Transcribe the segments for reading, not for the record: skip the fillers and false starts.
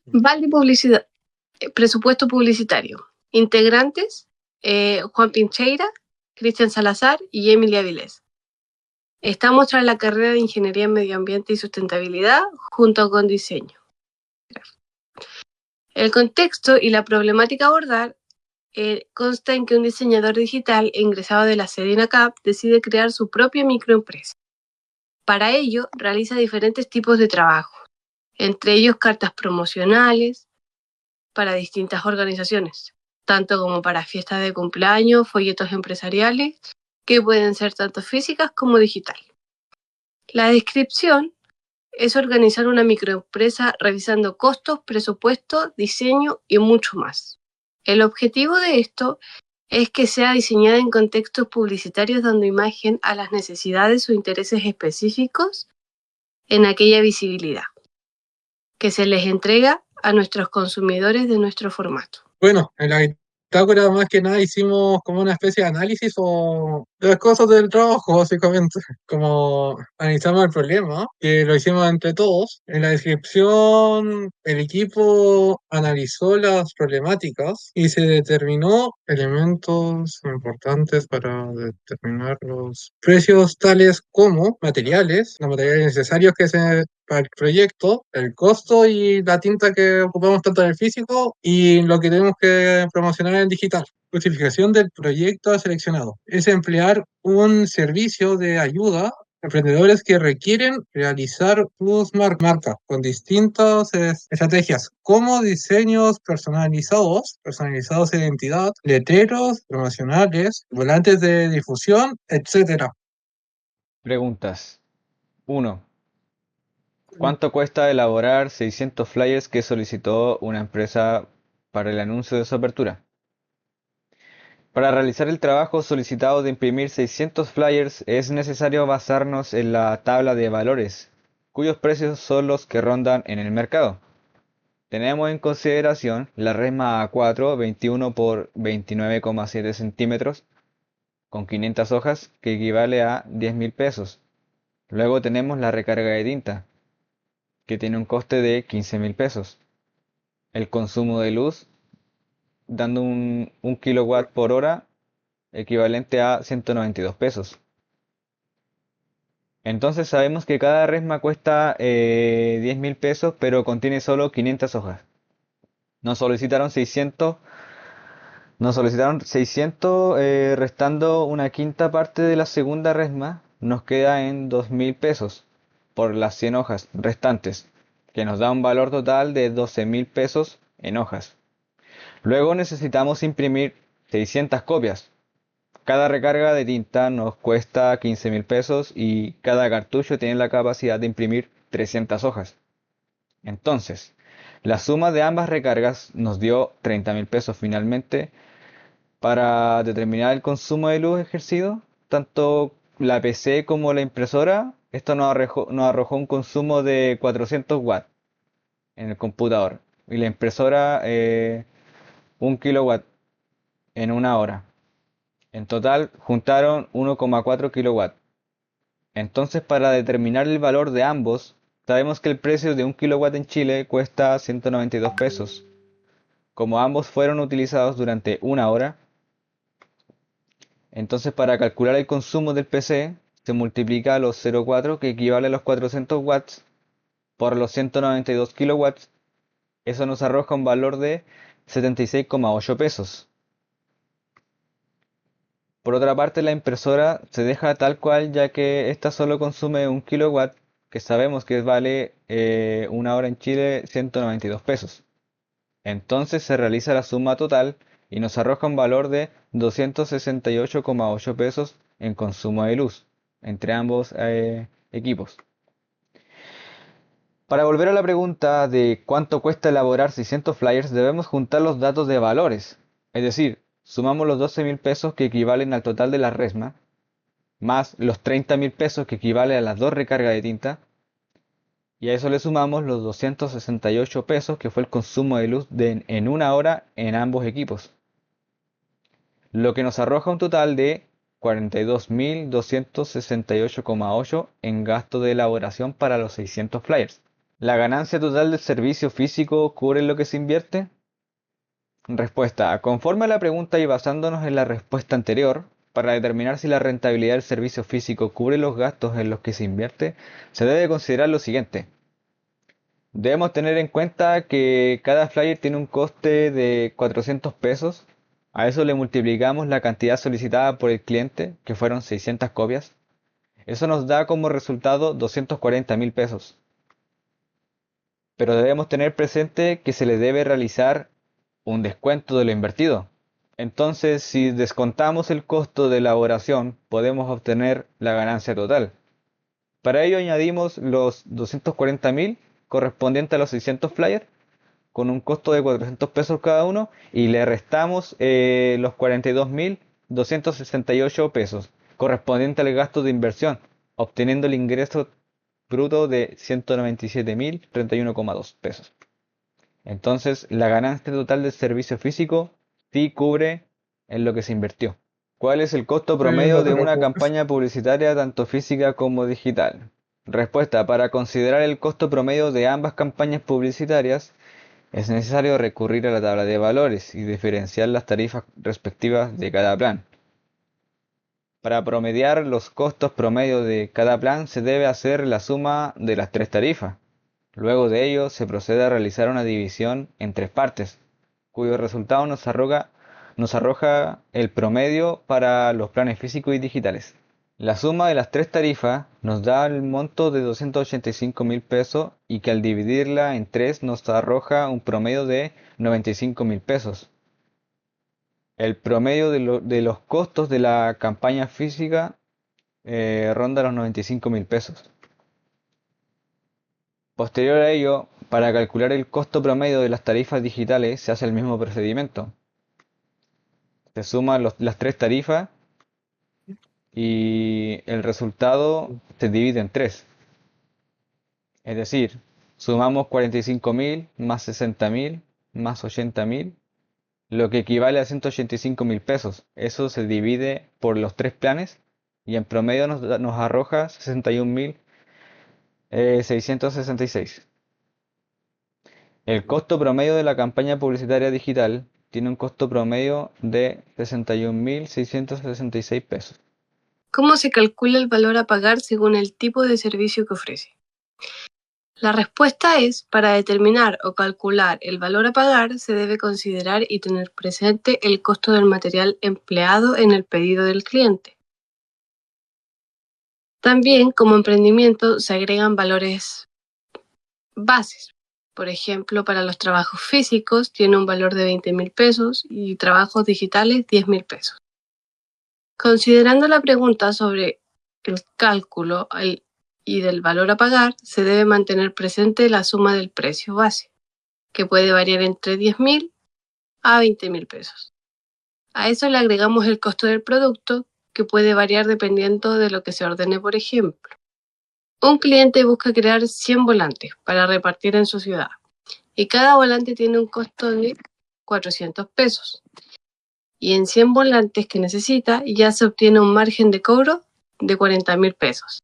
Valde Publicidad, presupuesto publicitario. Integrantes, Juan Pincheira, Cristian Salazar y Emilia Vilés. Estamos tras la carrera de Ingeniería en Medio Ambiente y Sustentabilidad junto con diseño. El contexto y la problemática a abordar consta en que un diseñador digital ingresado de la sede INACAP decide crear su propia microempresa. Para ello, realiza diferentes tipos de trabajo, entre ellos cartas promocionales para distintas organizaciones, tanto como para fiestas de cumpleaños, folletos empresariales, que pueden ser tanto físicas como digitales. La descripción es organizar una microempresa revisando costos, presupuesto, diseño y mucho más. El objetivo de esto es que sea diseñada en contextos publicitarios dando imagen a las necesidades o intereses específicos en aquella visibilidad que se les entrega a nuestros consumidores de nuestro formato. Bueno, en la bitácora más que nada hicimos como una especie de análisis o de las cosas del trabajo, básicamente. Como analizamos el problema, que lo hicimos entre todos. En la descripción, el equipo analizó las problemáticas y se determinó elementos importantes para determinar los precios tales como materiales, los materiales necesarios para el proyecto, el costo y la tinta que ocupamos tanto en el físico y lo que tenemos que promocionar en el digital. Justificación del proyecto seleccionado es emplear un servicio de ayuda a emprendedores que requieren realizar sus marcas con distintas estrategias, como diseños personalizados de identidad, letreros promocionales, volantes de difusión, etcétera. Preguntas. 1. ¿Cuánto cuesta elaborar 600 flyers que solicitó una empresa para el anuncio de su apertura? Para realizar el trabajo solicitado de imprimir 600 flyers es necesario basarnos en la tabla de valores, cuyos precios son los que rondan en el mercado. Tenemos en consideración la resma A4 21 por 29,7 centímetros con 500 hojas que equivale a 10.000 pesos. Luego tenemos la recarga de tinta, que tiene un coste de 15.000 pesos. El consumo de luz, dando un kilowatt por hora, equivalente a 192 pesos. Entonces sabemos que cada resma cuesta 10.000 pesos, pero contiene solo 500 hojas. Nos solicitaron 600, restando una quinta parte de la segunda resma, nos queda en 2.000 pesos por las 100 hojas restantes, que nos da un valor total de 12.000 pesos en hojas. Luego necesitamos imprimir 600 copias. Cada recarga de tinta nos cuesta 15.000 pesos y cada cartucho tiene la capacidad de imprimir 300 hojas. Entonces, la suma de ambas recargas nos dio 30.000 pesos finalmente. Para determinar el consumo de luz ejercido, tanto la PC como la impresora, esto nos arrojó un consumo de 400 watts en el computador y la impresora 1 kilowatt en una hora. En total juntaron 1,4 kilowatts. Entonces, para determinar el valor de ambos, sabemos que el precio de 1 kilowatt en Chile cuesta 192 pesos. Como ambos fueron utilizados durante una hora, entonces para calcular el consumo del PC se multiplica los 0,4 que equivale a los 400 watts por los 192 kilowatts. Eso nos arroja un valor de 76,8 pesos. Por otra parte, la impresora se deja tal cual ya que esta solo consume 1 kilowatt, que sabemos que vale una hora en Chile 192 pesos. Entonces se realiza la suma total y nos arroja un valor de 268,8 pesos en consumo de luz entre ambos equipos. Para volver a la pregunta de cuánto cuesta elaborar 600 flyers, debemos juntar los datos de valores. Es decir, sumamos los 12.000 pesos que equivalen al total de la resma, más los 30.000 pesos que equivale a las dos recargas de tinta, y a eso le sumamos los 268 pesos que fue el consumo de luz en una hora en ambos equipos. Lo que nos arroja un total de 42.268,8 en gasto de elaboración para los 600 flyers. ¿La ganancia total del servicio físico cubre lo que se invierte? Respuesta. Conforme a la pregunta y basándonos en la respuesta anterior, para determinar si la rentabilidad del servicio físico cubre los gastos en los que se invierte, se debe considerar lo siguiente. Debemos tener en cuenta que cada flyer tiene un coste de 400 pesos. A eso le multiplicamos la cantidad solicitada por el cliente, que fueron 600 copias. Eso nos da como resultado 240.000 pesos. Pero debemos tener presente que se le debe realizar un descuento de lo invertido. Entonces, si descontamos el costo de elaboración, podemos obtener la ganancia total. Para ello añadimos los 240.000 correspondientes a los 600 flyers, con un costo de 400 pesos cada uno, y le restamos los 42.268 pesos, correspondiente al gasto de inversión, obteniendo el ingreso bruto de 197.031,2 pesos. Entonces, la ganancia total del servicio físico sí cubre en lo que se invirtió. ¿Cuál es el costo promedio No de te una preocupes. campaña publicitaria tanto física como digital? Respuesta. Para considerar el costo promedio de ambas campañas publicitarias, es necesario recurrir a la tabla de valores y diferenciar las tarifas respectivas de cada plan. Para promediar los costos promedio de cada plan se debe hacer la suma de las tres tarifas. Luego de ello se procede a realizar una división en tres partes, cuyo resultado nos arroja el promedio para los planes físicos y digitales. La suma de las tres tarifas nos da el monto de 285.000 pesos y que al dividirla en tres nos arroja un promedio de 95.000 pesos. El promedio de los costos de la campaña física ronda los 95.000 pesos. Posterior a ello, para calcular el costo promedio de las tarifas digitales se hace el mismo procedimiento. Se suman las tres tarifas y el resultado se divide en tres. Es decir, sumamos 45.000 más 60.000 más 80.000, lo que equivale a 185.000 pesos. Eso se divide por los tres planes y en promedio nos arroja 61.666. El costo promedio de la campaña publicitaria digital tiene un costo promedio de 61.666 pesos. ¿Cómo se calcula el valor a pagar según el tipo de servicio que ofrece? La respuesta es, para determinar o calcular el valor a pagar, se debe considerar y tener presente el costo del material empleado en el pedido del cliente. También, como emprendimiento, se agregan valores bases. Por ejemplo, para los trabajos físicos tiene un valor de 20.000 pesos y trabajos digitales 10.000 pesos. Considerando la pregunta sobre el cálculo y del valor a pagar, se debe mantener presente la suma del precio base, que puede variar entre 10.000 a 20.000 pesos. A eso le agregamos el costo del producto, que puede variar dependiendo de lo que se ordene. Por ejemplo, un cliente busca crear 100 volantes para repartir en su ciudad y cada volante tiene un costo de 400 pesos. Y en 100 volantes que necesita ya se obtiene un margen de cobro de 40.000 pesos.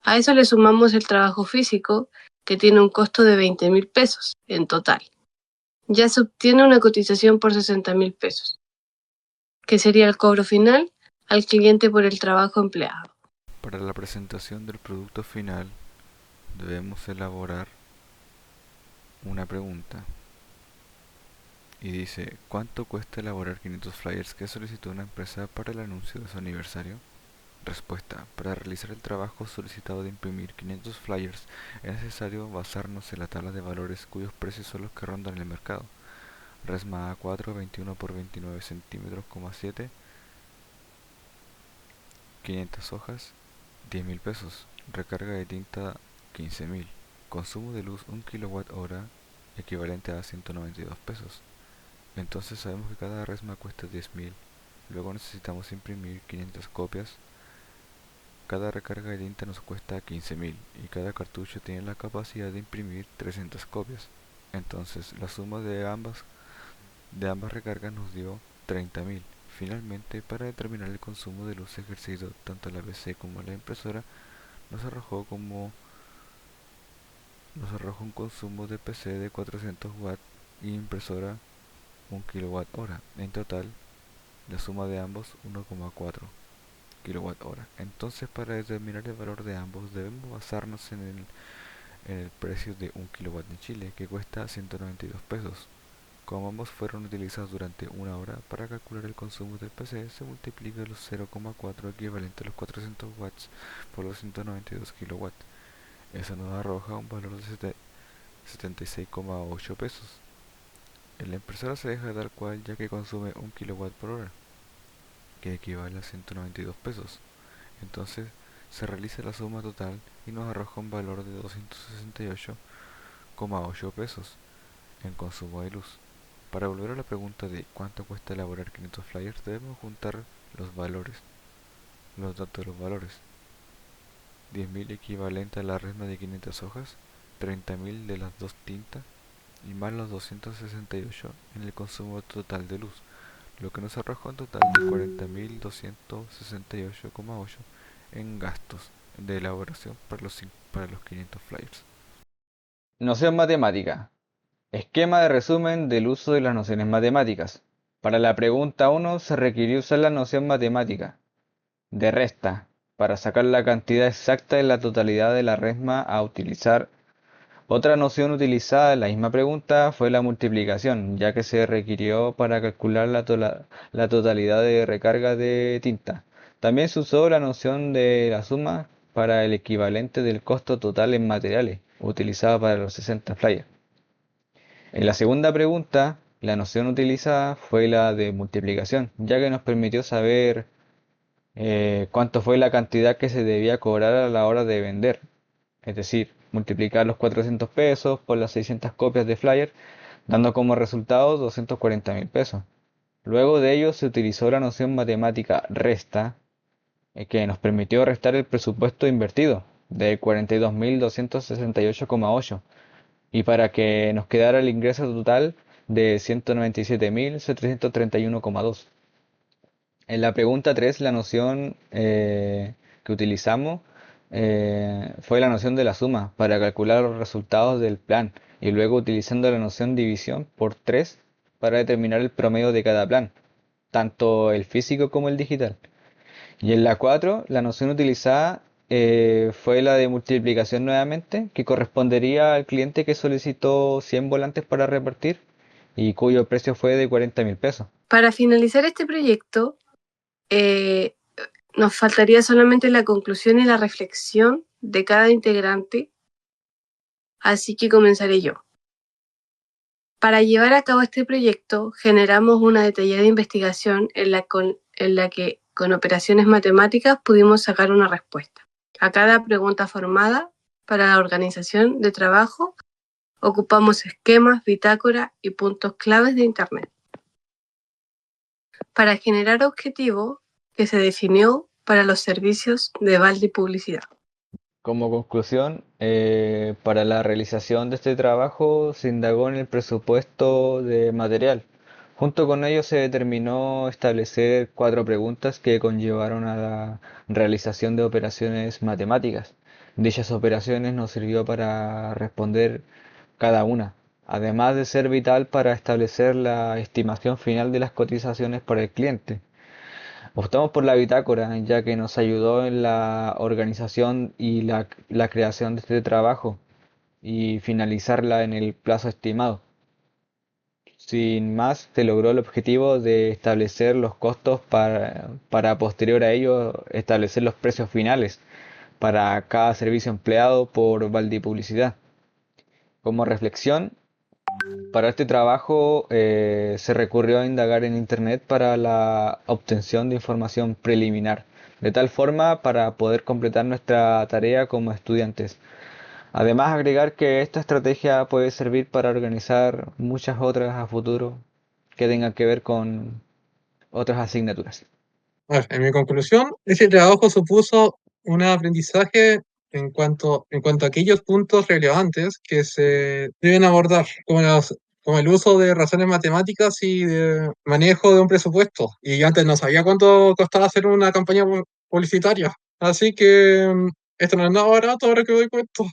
A eso le sumamos el trabajo físico, que tiene un costo de 20.000 pesos en total. Ya se obtiene una cotización por 60.000 pesos, que sería el cobro final al cliente por el trabajo empleado. Para la presentación del producto final debemos elaborar una pregunta y dice: ¿cuánto cuesta elaborar 500 flyers que solicitó una empresa para el anuncio de su aniversario? Respuesta: para realizar el trabajo solicitado de imprimir 500 flyers es necesario basarnos en la tabla de valores cuyos precios son los que rondan en el mercado. Resma A4 21 por 29 centímetros, 7, 500 hojas, 10.000 pesos. Recarga de tinta 15.000. Consumo de luz 1 kWh, equivalente a 192 pesos. Entonces sabemos que cada resma cuesta 10.000. Luego necesitamos imprimir 500 copias. Cada recarga de tinta nos cuesta 15.000 y cada cartucho tiene la capacidad de imprimir 300 copias. Entonces la suma de ambas recargas nos dio 30.000. Finalmente, para determinar el consumo de luz ejercido tanto en la PC como en la impresora, nos arrojó como nos arroja un consumo de PC de 400 watts y impresora 1 kWh. En total, la suma de ambos 1,4 kWh. Entonces, para determinar el valor de ambos debemos basarnos en el precio de 1 kW en Chile, que cuesta 192 pesos. Como ambos fueron utilizados durante una hora, para calcular el consumo del PC se multiplica los 0,4 equivalente a los 400 watts por los 192 kW. Eso nos arroja un valor de 76,8 pesos. En la impresora se deja tal cual, ya que consume 1 kW por hora, que equivale a 192 pesos. Entonces se realiza la suma total y nos arroja un valor de 268,8 pesos en consumo de luz. Para volver a la pregunta de cuánto cuesta elaborar 500 flyers, debemos juntar los datos de los valores. 10.000 equivalente a la resma de 500 hojas, 30.000 de las dos tintas y más los 268 en el consumo total de luz, lo que nos arroja un total de 40.268,8 en gastos de elaboración para los 500 flyers. Noción matemática. Esquema de resumen del uso de las nociones matemáticas. Para la pregunta 1 se requirió usar la noción matemática de resta para sacar la cantidad exacta de la totalidad de la resma a utilizar. Otra noción utilizada en la misma pregunta fue la multiplicación, ya que se requirió para calcular la totalidad de recarga de tinta. También se usó la noción de la suma para el equivalente del costo total en materiales, utilizada para los 60 flyers. En la segunda pregunta, la noción utilizada fue la de multiplicación, ya que nos permitió saber cuánto fue la cantidad que se debía cobrar a la hora de vender. Es decir, multiplicar los 400 pesos por las 600 copias de flyer, dando como resultado 240.000 pesos. Luego de ello se utilizó la noción matemática resta, que nos permitió restar el presupuesto invertido de 42.268,8 y para que nos quedara el ingreso total de 197.731,2. En la pregunta 3, la noción que utilizamos fue la noción de la suma para calcular los resultados del plan y luego utilizando la noción división por 3 para determinar el promedio de cada plan, tanto el físico como el digital. Y en la 4, la noción utilizada fue la de multiplicación nuevamente, que correspondería al cliente que solicitó 100 volantes para repartir y cuyo precio fue de 40.000 pesos. Para finalizar este proyecto, nos faltaría solamente la conclusión y la reflexión de cada integrante, así que comenzaré yo. Para llevar a cabo este proyecto, generamos una detallada investigación en la que con operaciones matemáticas pudimos sacar una respuesta. A cada pregunta formada para la organización de trabajo, ocupamos esquemas, bitácora y puntos claves de Internet. Para generar objetivos que se definió para los servicios de balde y publicidad. Como conclusión, para la realización de este trabajo se indagó en el presupuesto de material. Junto con ello se determinó establecer 4 preguntas que conllevaron a la realización de operaciones matemáticas. Dichas operaciones nos sirvió para responder cada una, además de ser vital para establecer la estimación final de las cotizaciones para el cliente. Optamos por la bitácora, ya que nos ayudó en la organización y la creación de este trabajo y finalizarla en el plazo estimado. Sin más, se logró el objetivo de establecer los costos para posterior a ello establecer los precios finales para cada servicio empleado por Baldi Publicidad. Como reflexión, para este trabajo se recurrió a indagar en Internet para la obtención de información preliminar, de tal forma para poder completar nuestra tarea como estudiantes. Además, agregar que esta estrategia puede servir para organizar muchas otras a futuro que tengan que ver con otras asignaturas. A ver, en mi conclusión, ese trabajo supuso un aprendizaje en cuanto a aquellos puntos relevantes que se deben abordar, como el uso de razones matemáticas y de manejo de un presupuesto. Y yo antes no sabía cuánto costaba hacer una campaña publicitaria. Así que esto no es nada barato ahora que doy cuenta.